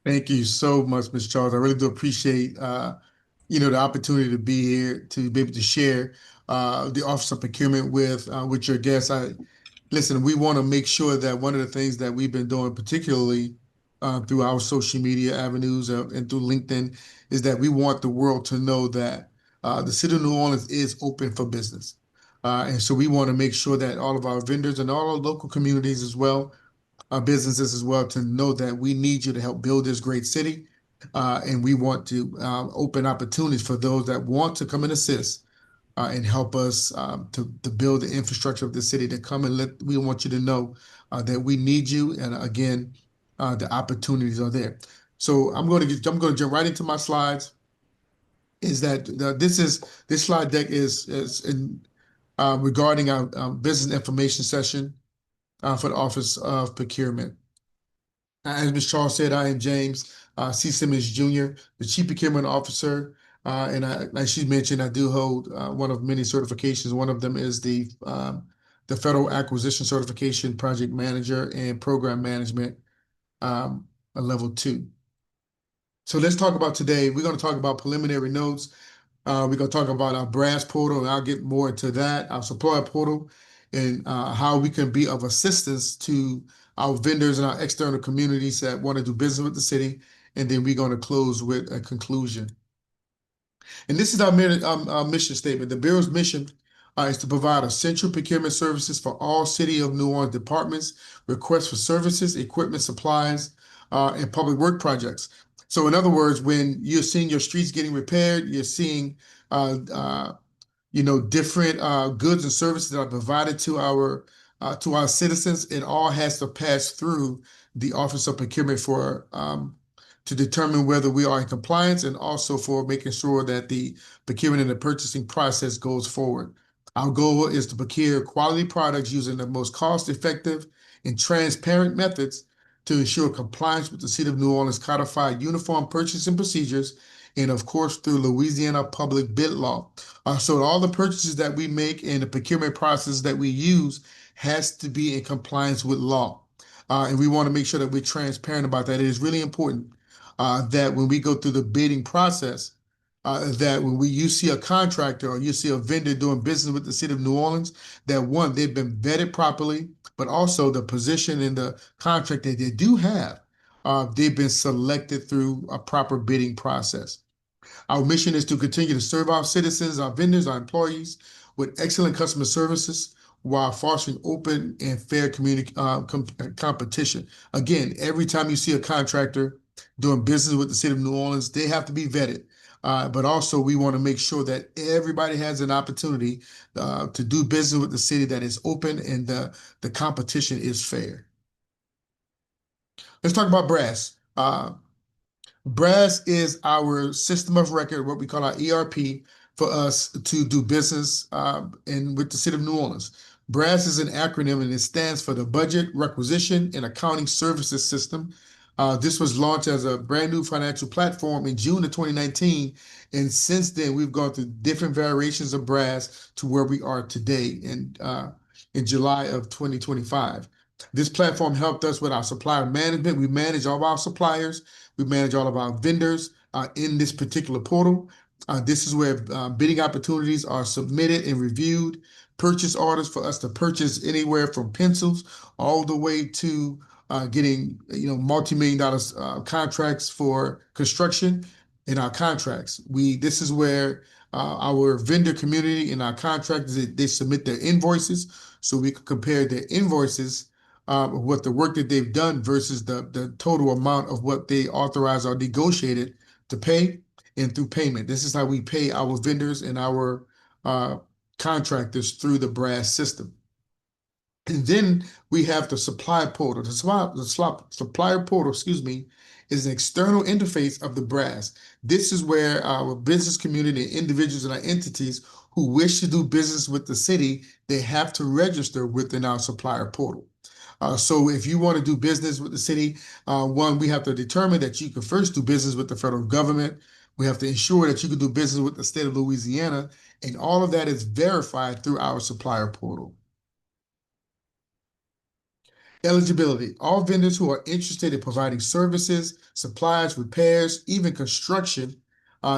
Thank you so much, Ms. Charles. I really do appreciate the opportunity to be here to be able to share the Office of Procurement with your guests. Listen, we want to make sure that one of the things that we've been doing, particularly through our social media avenues and through LinkedIn, is that we want the world to know that the city of New Orleans is open for business. And so we want to make sure that all of our vendors and all our local communities as well, our businesses as well, to know that we need you to help build this great city. And we want to open opportunities for those that want to come and assist and help us to build the infrastructure of the city to come and we want you to know that we need you. And again, the opportunities are there. So I'm going to jump right into my slides. Is that this slide deck is in regarding our business information session for the Office of Procurement. As Ms. Charles said, I am James C. Simmons Jr., the Chief Procurement Officer. Like she mentioned, I do hold one of many certifications. One of them is the Federal Acquisition Certification, Project Manager, and Program Management, a level 2. So let's talk about today. We're going to talk about preliminary notes. We're going to talk about our BRASS portal, and I'll get more into that, our supplier portal, and how we can be of assistance to our vendors and our external communities that want to do business with the city. And then we're going to close with a conclusion. And this is our mission statement. The Bureau's mission is to provide essential procurement services for all City of New Orleans departments, requests for services, equipment, supplies, and public work projects. So in other words, when you're seeing your streets getting repaired, you're seeing different goods and services that are provided to our citizens, it all has to pass through the Office of Procurement for to determine whether we are in compliance, and also for making sure that the procurement and the purchasing process goes forward. Our goal is to procure quality products using the most cost-effective and transparent methods to ensure compliance with the City of New Orleans codified uniform purchasing procedures, and of course through Louisiana public bid law. So all the purchases that we make and the procurement process that we use has to be in compliance with law. And we want to make sure that we're transparent about that. It is really important that when we go through the bidding process, that when you see a contractor or you see a vendor doing business with the City of New Orleans, that one, they've been vetted properly, but also the position in the contract that they do have, they've been selected through a proper bidding process. Our mission is to continue to serve our citizens, our vendors, our employees with excellent customer services while fostering open and fair competition. Again, every time you see a contractor doing business with the City of New Orleans, they have to be vetted. But also we want to make sure that everybody has an opportunity to do business with the city that is open and the competition is fair. Let's talk about BRASS. BRASS is our system of record, what we call our ERP, for us to do business with the City of New Orleans. BRASS is an acronym, and it stands for the Budget, Requisition, and Accounting Services System. This was launched as a brand new financial platform in June of 2019. And since then, we've gone through different variations of BRASS to where we are today in July of 2025. This platform helped us with our supplier management. We manage all of our suppliers. We manage all of our vendors in this particular portal. This is where bidding opportunities are submitted and reviewed, purchase orders for us to purchase anywhere from pencils all the way to getting multi-million-dollar contracts for construction in our contracts. This is where our vendor community and our contractors, they submit their invoices, so we can compare their invoices what the work that they've done versus the total amount of what they authorized or negotiated to pay, and through payment. This is how we pay our vendors and our contractors through the BRASS system. And then we have the supplier portal. The supplier portal, is an external interface of the BRASS. This is where our business community, individuals and our entities who wish to do business with the city, they have to register within our supplier portal. So if you want to do business with the city, one, we have to determine that you can first do business with the federal government. We have to ensure that you can do business with the state of Louisiana, and all of that is verified through our supplier portal. Eligibility. All vendors who are interested in providing services, supplies, repairs, even construction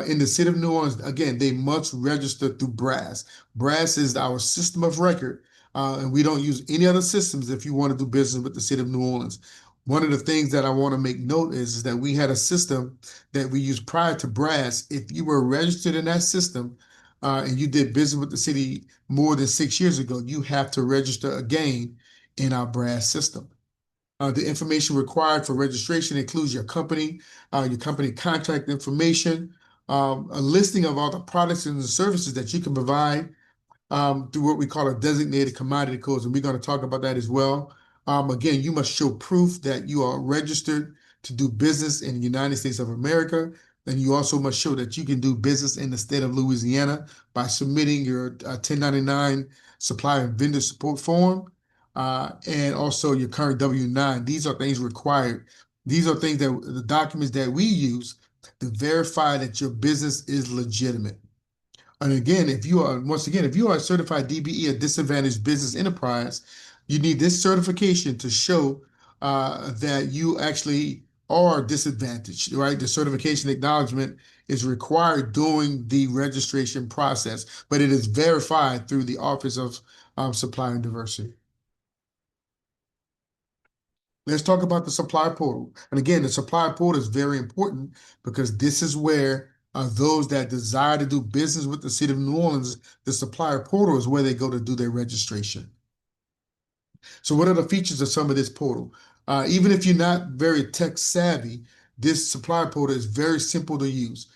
in the city of New Orleans, again, they must register through BRASS. BRASS is our system of record, and we don't use any other systems if you want to do business with the city of New Orleans. One of the things that I want to make note is that we had a system that we used prior to BRASS. If you were registered in that system and you did business with the city more than 6 years ago, you have to register again in our BRASS system. The information required for registration includes your company contact information, a listing of all the products and the services that you can provide through what we call a designated commodity codes, and we're going to talk about that as well. Again, you must show proof that you are registered to do business in the United States of America, and you also must show that you can do business in the state of Louisiana by submitting your 1099 supplier and vendor support form, and also your current W-9. These are things required. These are things that the documents that we use to verify that your business is legitimate. And again, if you are, once again, if you are a certified DBE, a disadvantaged business enterprise, you need this certification to show that you actually are disadvantaged, right? The certification acknowledgement is required during the registration process, but it is verified through the Office of Supply and Diversity. Let's talk about the supply portal. And again, the supply portal is very important because this is where those that desire to do business with the city of New Orleans, the supplier portal is where they go to do their registration. So what are the features of some of this portal? Even if you're not very tech savvy, this supplier portal is very simple to use.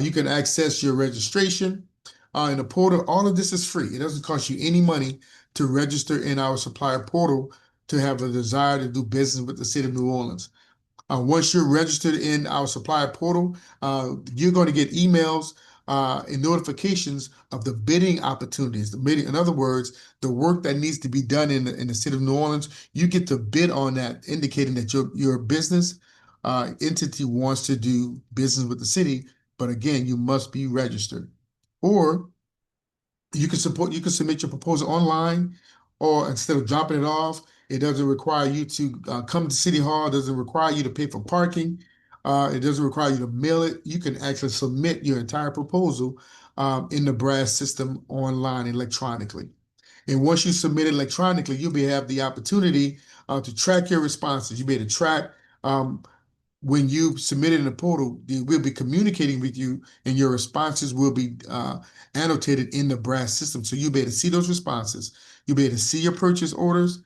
You can access your registration in the portal. All of this is free. It doesn't cost you any money to register in our supplier portal to have a desire to do business with the city of New Orleans. Once you're registered in our supplier portal, you're going to get emails and notifications of the bidding opportunities. In other words, the work that needs to be done in the city of New Orleans, you get to bid on that, indicating that your business entity wants to do business with the city. But again, you must be registered. Or you can submit your proposal online, or instead of dropping it off, it doesn't require you to come to City Hall. It doesn't require you to pay for parking. It doesn't require you to mail it. You can actually submit your entire proposal in the BRASS system online electronically. And once you submit it electronically, you'll have the opportunity to track your responses. You'll be able to track when you submit it in the portal, we'll be communicating with you, and your responses will be annotated in the BRASS system. So you'll be able to see those responses. You'll be able to see your purchase orders,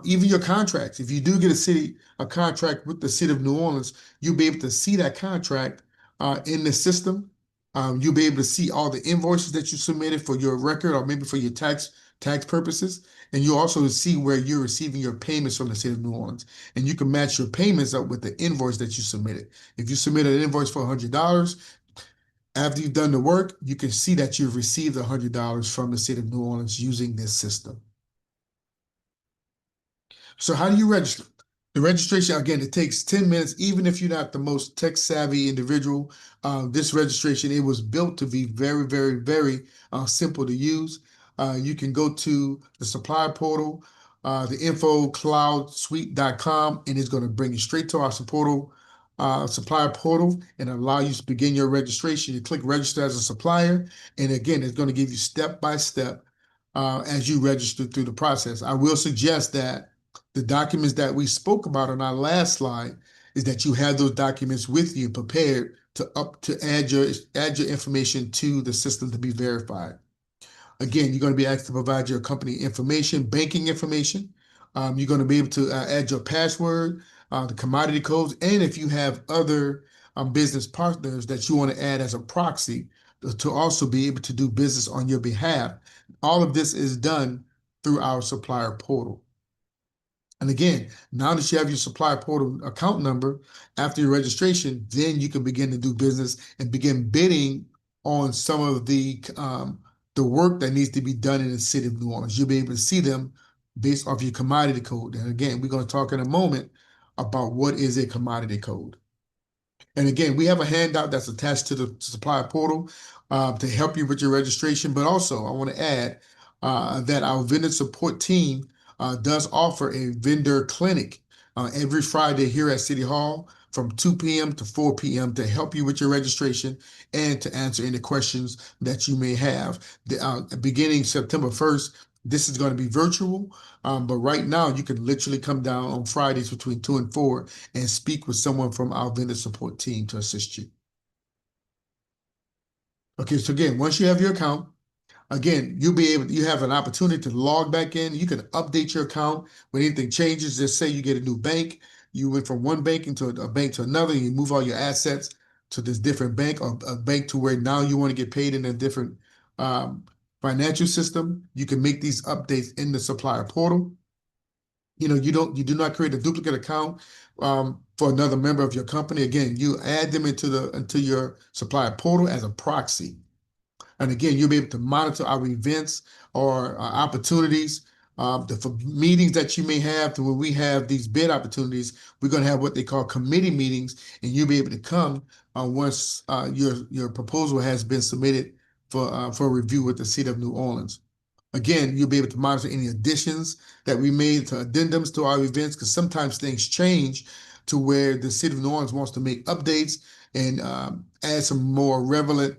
even your contracts. If you do get a contract with the city of New Orleans, you'll be able to see that contract in the system. You'll be able to see all the invoices that you submitted for your record, or maybe for your tax purposes. And you also see where you're receiving your payments from the city of New Orleans. And you can match your payments up with the invoice that you submitted. If you submitted an invoice for $100, after you've done the work, you can see that you've received $100 from the city of New Orleans using this system. So how do you register? The registration, again, it takes 10 minutes, even if you're not the most tech-savvy individual. This registration, it was built to be very, very, very simple to use. You can go to the supplier portal, the infocloudsuite.com, and it's going to bring you straight to our supplier portal and allow you to begin your registration. You click register as a supplier, and again, it's going to give you step-by-step as you register through the process. I will suggest that the documents that we spoke about on our last slide is that you have those documents with you prepared to add your information to the system to be verified. Again, you're going to be asked to provide your company information, banking information. You're going to be able to add your password, the commodity codes, and if you have other business partners that you want to add as a proxy to also be able to do business on your behalf. All of this is done through our supplier portal. And again, now that you have your supplier portal account number after your registration, then you can begin to do business and begin bidding on some of the work that needs to be done in the city of New Orleans. You'll be able to see them based off your commodity code. And again, we're going to talk in a moment about what is a commodity code. And again, we have a handout that's attached to the supplier portal to help you with your registration. But also, I want to add that our vendor support team does offer a vendor clinic every Friday here at City Hall from 2 p.m. to 4 p.m. to help you with your registration and to answer any questions that you may have. Beginning September 1st, this is going to be virtual, but right now you can literally come down on Fridays between 2 and 4 and speak with someone from our vendor support team to assist you. Okay, so again, once you have your account, again, you have an opportunity to log back in. You can update your account when anything changes. Just say you get a new bank, you went from one bank into a bank to another, and you move all your assets to this different bank or a bank to where now you want to get paid in a different um, financial system. You can make these updates in the supplier portal. You do not create a duplicate account for another member of your company. Again, you add them into your supplier portal as a proxy. And again, you'll be able to monitor our events or opportunities. For meetings that you may have, to when we have these bid opportunities, we're going to have what they call committee meetings, and you'll be able to come once your proposal has been submitted for review with the City of New Orleans. Again, you'll be able to monitor any additions that we made to addendums to our events, because sometimes things change to where the City of New Orleans wants to make updates and add some more relevant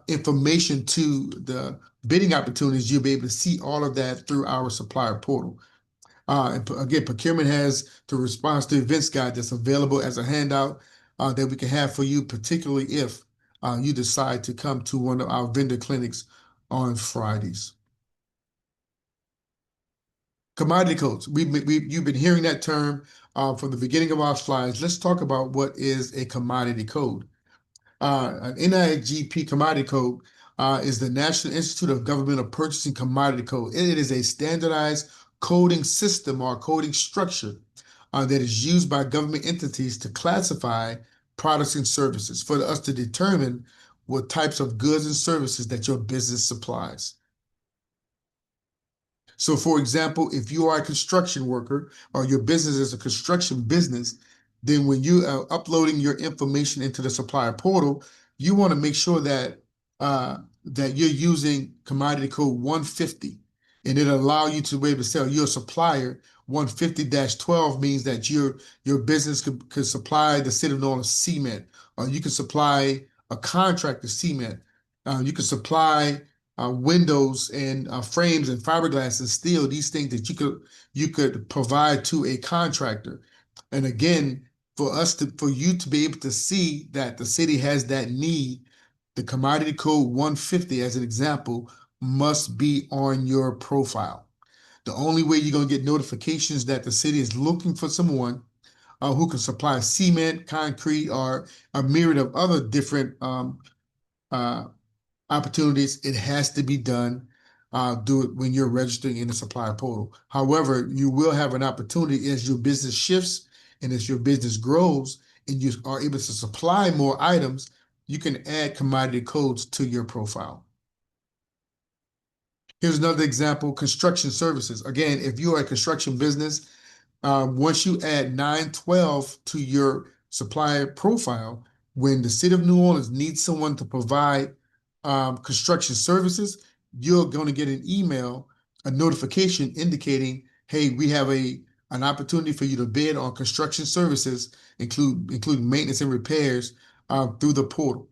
information to the bidding opportunities. You'll be able to see all of that through our supplier portal. And again, procurement has the response to events guide that's available as a handout that we can have for you, particularly if you decide to come to one of our vendor clinics on Fridays. Commodity codes. You've been hearing that term from the beginning of our slides. Let's talk about what is a commodity code. An NIGP commodity code is the National Institute of Governmental Purchasing Commodity Code. It is a standardized coding system or coding structure that is used by government entities to classify products and services for us to determine what types of goods and services that your business supplies. So, for example, if you are a construction worker or your business is a construction business, then when you are uploading your information into the supplier portal, you want to make sure that that you're using commodity code 150, and it'll allow you to be able to sell your supplier. 150-12 means that your business could supply the City of New Orleans cement, or you can supply a contractor cement. You can supply windows and frames and fiberglass and steel, these things that you could provide to a contractor. And again, for you to be able to see that the city has that need, the commodity code 150, as an example, must be on your profile. The only way you're going to get notifications that the city is looking for someone who can supply cement, concrete, or a myriad of other different opportunities, it has to be done. Do it when you're registering in the supplier portal. However, you will have an opportunity as your business shifts and as your business grows and you are able to supply more items, you can add commodity codes to your profile. Here's another example, construction services. Again, if you are a construction business, once you add 912 to your supplier profile, when the City of New Orleans needs someone to provide construction services, you're going to get an email, a notification indicating, hey, we have an opportunity for you to bid on construction services, including maintenance and repairs through the portal.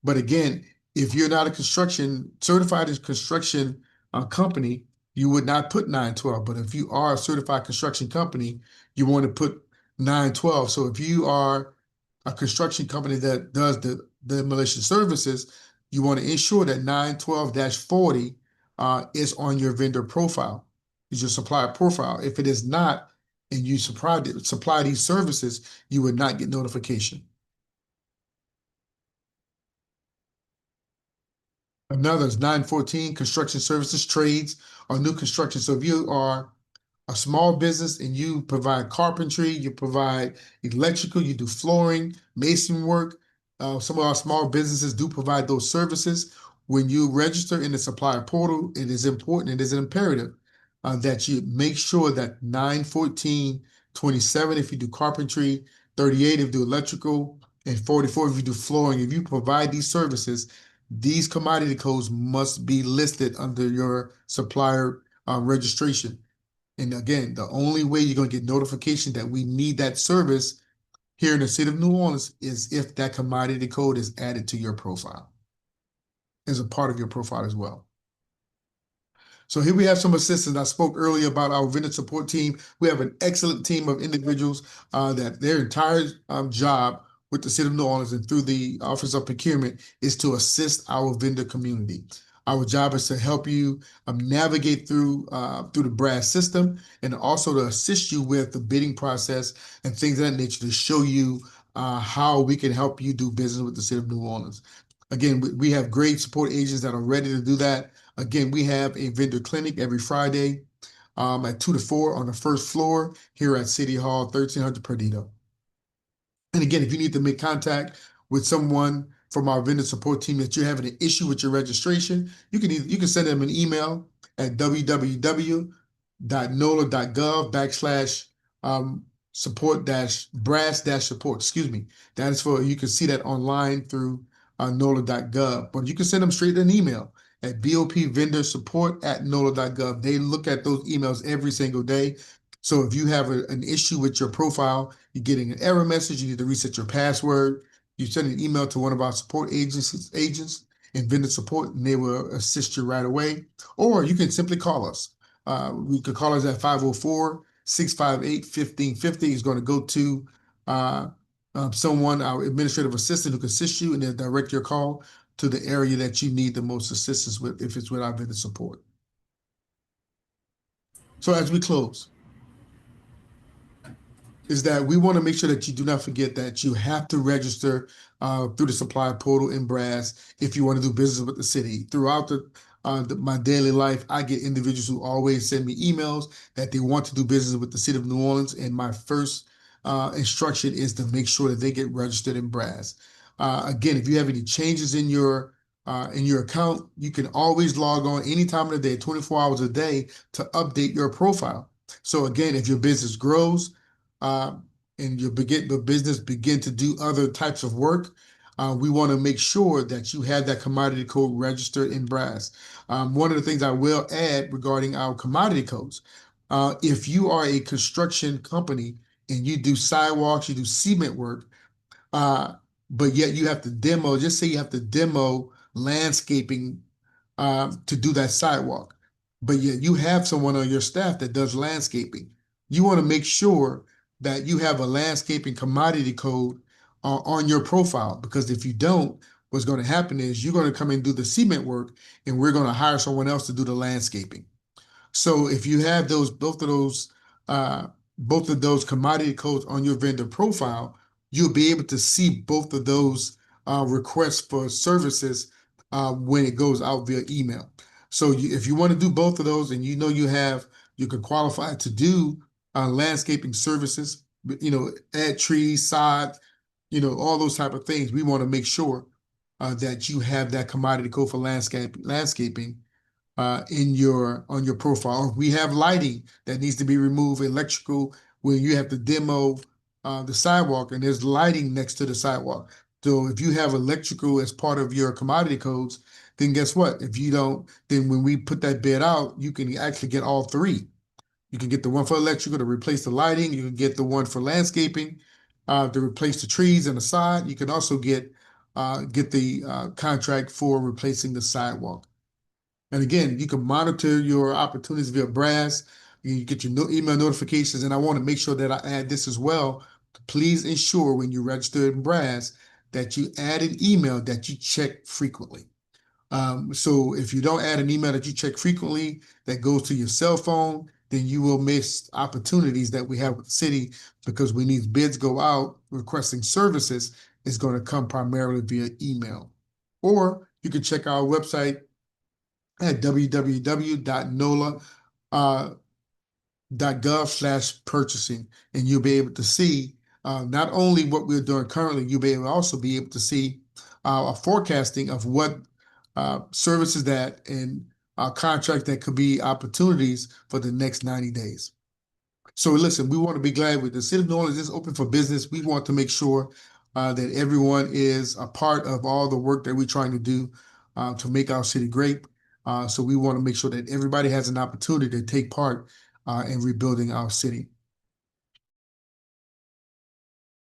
But again, if you're not a certified construction company, you would not put 912. But if you are a certified construction company, you want to put 912. So if you are a construction company that does the demolition services, you want to ensure that 912-40 is on your vendor profile, is your supplier profile. If it is not, and you supply these services, you would not get notification. Another is 914, construction services, trades, or new construction. So if you are a small business and you provide carpentry, you provide electrical, you do flooring, mason work, some of our small businesses do provide those services. When you register in the supplier portal, it is important, it is imperative that you make sure that 914-27 if you do carpentry, 38 if you do electrical, and 44 if you do flooring. If you provide these services, these commodity codes must be listed under your supplier registration. And again, the only way you're going to get notification that we need that service here in the city of New Orleans is if that commodity code is added to your profile, as a part of your profile as well. So here we have some assistants. I spoke earlier about our vendor support team. We have an excellent team of individuals that their entire job with the city of New Orleans and through the Office of Procurement is to assist our vendor community. Our job is to help you navigate through the BRAS system, and also to assist you with the bidding process and things of that nature, to show you how we can help you do business with the city of New Orleans. Again, we have great support agents that are ready to do that. Again, we have a vendor clinic every Friday at 2 to 4 on the first floor here at City Hall, 1300 Perdido. And again, if you need to make contact with someone from our vendor support team that you're having an issue with your registration, you can send them an email at www.nola.gov/support-brass-support. Excuse me. That is for, you can see that online through NOLA.gov, but you can send them straight an email at bopvendorsupport@nola.gov. They look at those emails every single day. So if you have an issue with your profile, you're getting an error message, you need to reset your password, you send an email to one of our support agents in vendor support, and they will assist you right away. Or you can simply call us. You can call us at 504-658-1550. It's going to go to someone, our administrative assistant, who can assist you, and they'll direct your call to the area that you need the most assistance with, if it's with our vendor support. So as we close, is that we want to make sure that you do not forget that you have to register through the supply portal in BRAS if you want to do business with the city. Throughout my daily life, I get individuals who always send me emails that they want to do business with the city of New Orleans, and my first instruction is to make sure that they get registered in BRAS. Again, if you have any changes in your account, you can always log on any time of the day, 24 hours a day, to update your profile. So again, if your business grows, and the business begin to do other types of work, we want to make sure that you have that commodity code registered in BRAS. One of the things I will add regarding our commodity codes, if you are a construction company and you do sidewalks, you do cement work, but yet you have to demo, just say you have to demo landscaping to do that sidewalk, but yet you have someone on your staff that does landscaping. You want to make sure that you have a landscaping commodity code on your profile, because if you don't, what's going to happen is you're going to come and do the cement work, and we're going to hire someone else to do the landscaping. So if you have both of those commodity codes on your vendor profile, you'll be able to see both of those requests for services when it goes out via email. So if you want to do both of those, and you know you can qualify to do landscaping services, add trees, sod, all those type of things, we want to make sure that you have that commodity code for landscaping on your profile. We have lighting that needs to be removed, electrical, where you have to demo the sidewalk, and there's lighting next to the sidewalk. So if you have electrical as part of your commodity codes, then guess what? If you don't, then when we put that bid out, you can actually get all three. You can get the one for electrical to replace the lighting. You can get the one for landscaping to replace the trees and the side. You can also get the contract for replacing the sidewalk. And again, you can monitor your opportunities via BRAS. You get your email notifications. And I want to make sure that I add this as well. Please ensure when you register in BRAS that you add an email that you check frequently. So if you don't add an email that you check frequently that goes to your cell phone, then you will miss opportunities that we have with the city, because when these bids go out requesting services, it's going to come primarily via email. Or you can check our website at www.nola.gov/purchasing, and you'll be able to see not only what we're doing currently, you'll be also be able to see a forecasting of what services that and contract that could be opportunities for the next 90 days. So listen, we want to be glad with the city of New Orleans is open for business. We want to make sure that everyone is a part of all the work that we're trying to do to make our city great. So we want to make sure that everybody has an opportunity to take part in rebuilding our city.